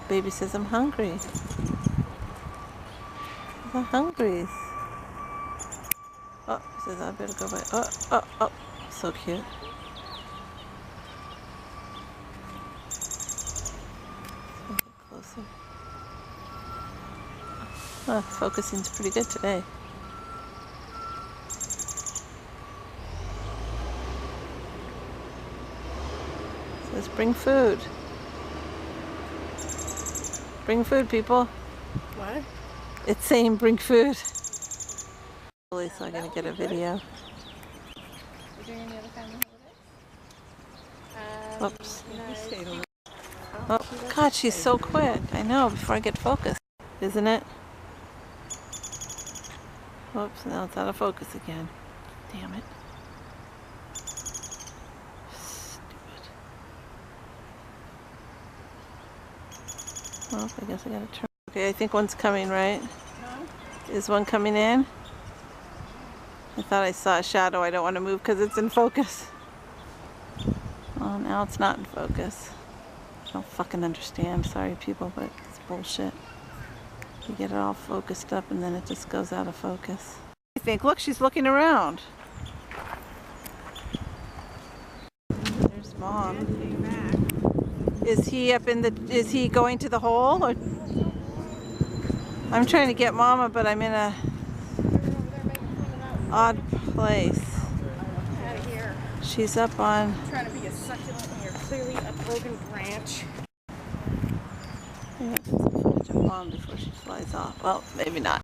Baby says I'm hungry. I'm hungry. Oh, he says I better go by. Oh. So cute. Let's get closer. Oh, focusing's pretty good today. It says bring food. Bring food, people. What? It's saying bring food. So I'm gonna get a video. Are you doing any other family holidays? Whoops. No. Oh, God, she's so quick. I know, before I get focused. Isn't it? Whoops, now it's out of focus again. Damn it. Stupid. Well, I guess I gotta turn. Okay, I think one's coming, right? No. Is one coming in? I thought I saw a shadow. I don't want to move because it's in focus. Oh, now it's not in focus. I don't fucking understand. Sorry, people, but it's bullshit. You get it all focused up and then it just goes out of focus. I think, look, she's looking around. There's Mom. Is he up in the, is he going to the hole? Or? I'm trying to get Mama, but I'm in a odd place. Out of here. She's up on. I'm trying to be a succulent when you're clearly a broken branch. I got some footage of Mom before she flies off. Well, maybe not.